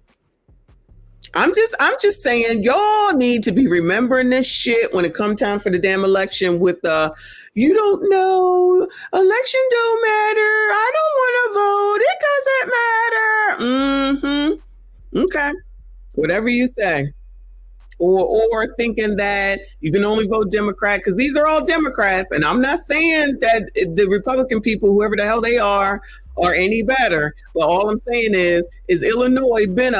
I'm just saying, y'all need to be remembering this shit when it comes time for the damn election with you don't know, election don't matter, I don't want to vote, it doesn't matter. Okay, whatever you say. Or thinking that you can only vote Democrat, because these are all Democrats, and I'm not saying that the Republican people, whoever the hell they are any better, but all I'm saying is Illinois been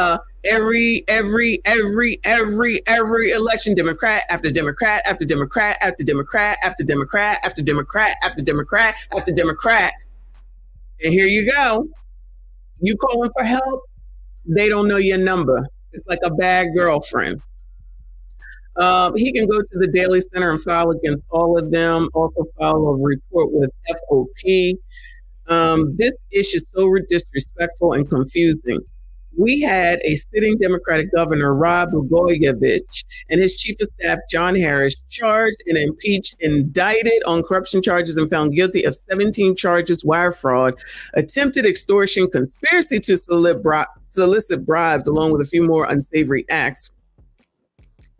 every election, Democrat after Democrat after Democrat after Democrat after Democrat after Democrat after Democrat after Democrat. And here you go. You calling for help, they don't know your number. It's like a bad girlfriend. He can go to the Daily Center and file against all of them. Also file a report with FOP. This issue is so disrespectful and confusing. We had a sitting Democratic governor, Rod Blagojevich, and his chief of staff, John Harris, charged and impeached, indicted on corruption charges and found guilty of 17 charges, wire fraud, attempted extortion, conspiracy to solicit bribes, along with a few more unsavory acts.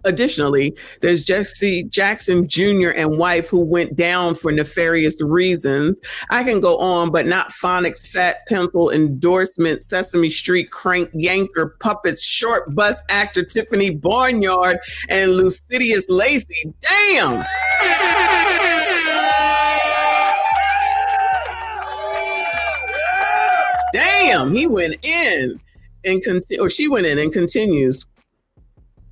Additionally, there's Jesse Jackson Jr. and wife who went down for nefarious reasons. I can go on, but not phonics, fat pencil, endorsement, Sesame Street, crank, yanker, puppets, short bus actor Tiffany Barnyard, and Lucidius Lacey. Damn! Damn, he went in and she went in and continues.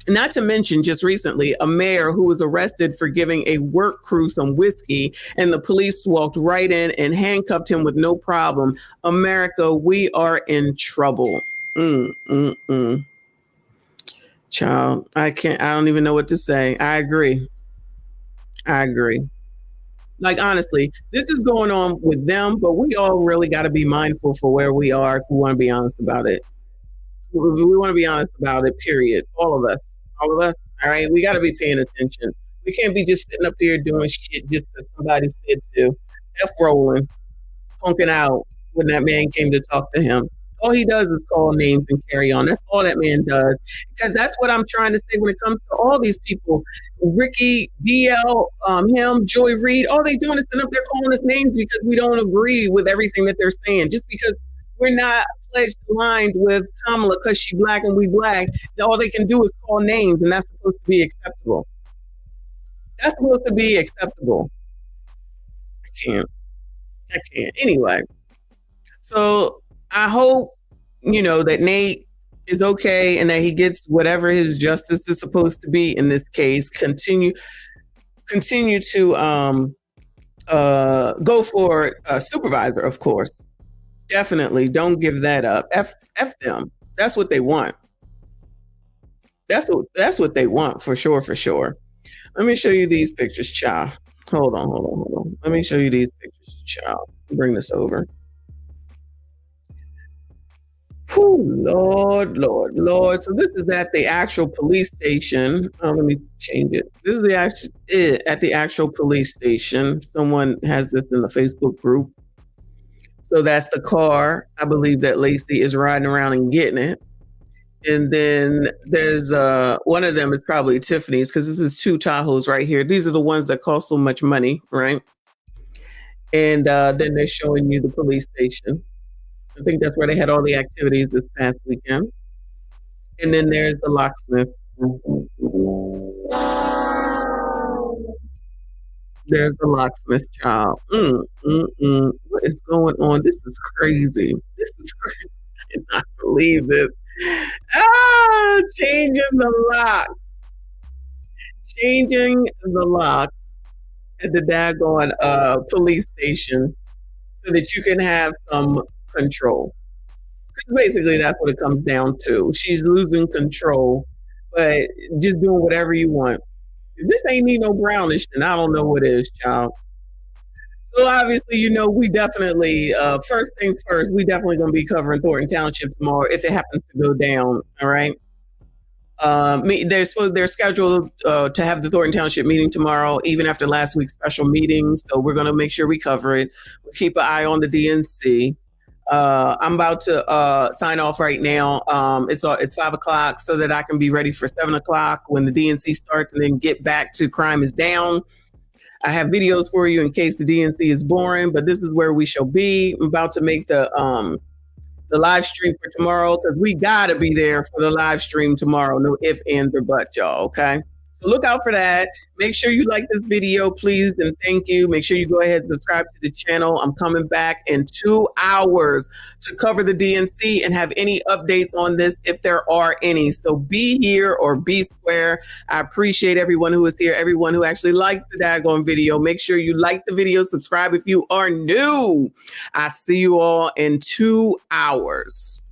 Not to mention, just recently, a mayor who was arrested for giving a work crew some whiskey, and the police walked right in and handcuffed him with no problem. America, we are in trouble. Child, I don't even know what to say. I agree. Like, honestly, this is going on with them, but we all really got to be mindful for where we are if we want to be honest about it. We want to be honest about it, period. All of us. All right? We got to be paying attention. We can't be just sitting up here doing shit just because somebody said to. F rolling, punking out when that man came to talk to him. All he does is call names and carry on. That's all that man does. Because that's what I'm trying to say when it comes to all these people. Ricky, DL, him, Joy Reid, all they doing is sitting up there calling us names because we don't agree with everything that they're saying. Just because we're not pledged aligned with Kamala because she black and we black, all they can do is call names, and that's supposed to be acceptable. That's supposed to be acceptable. I can't. Anyway, so I hope, that Nate is okay and that he gets whatever his justice is supposed to be in this case. Continue to go for a supervisor, of course. Definitely don't give that up. F them. That's what they want. That's what they want for sure. Let me show you these pictures, child. Hold on. Let me show you these pictures, child. Bring this over. Whew, Lord. So this is at the actual police station. Let me change it. This is at the actual police station. Someone has this in the Facebook group. So that's the car. I believe that Lacey is riding around and getting it. And then there's one of them is probably Tiffany's, because this is 2 Tahoes right here. These are the ones that cost so much money, right? And then they're showing you the police station. I think that's where they had all the activities this past weekend. And then there's the locksmith. There's the locksmith, child. What is going on? This is crazy. I cannot believe this. Changing the locks at the daggone police station so that you can have some control. Because basically that's what it comes down to. She's losing control, but just doing whatever you want. If this ain't me no brownish, then I don't know what is, child. So obviously, we definitely, first things first, we definitely going to be covering Thornton Township tomorrow if it happens to go down, all right? They're scheduled to have the Thornton Township meeting tomorrow, even after last week's special meeting. So we're going to make sure we cover it. We'll keep an eye on the DNC. I'm about to sign off right now. It's 5 o'clock so that I can be ready for 7 o'clock when the DNC starts, and then get back to Crime is Down. I have videos for you in case the DNC is boring, but this is where we shall be. I'm about to make the live stream for tomorrow, because we got to be there for the live stream tomorrow. No ifs, ands, or buts, y'all, okay? So look out for that. Make sure you like this video, please, and thank you. Make sure you go ahead and subscribe to the channel. I'm coming back in 2 hours to cover the DNC and have any updates on this if there are any. So be here or be square. I appreciate everyone who is here, everyone who actually liked the daggone video. Make sure you like the video, subscribe if you are new. I see you all in 2 hours.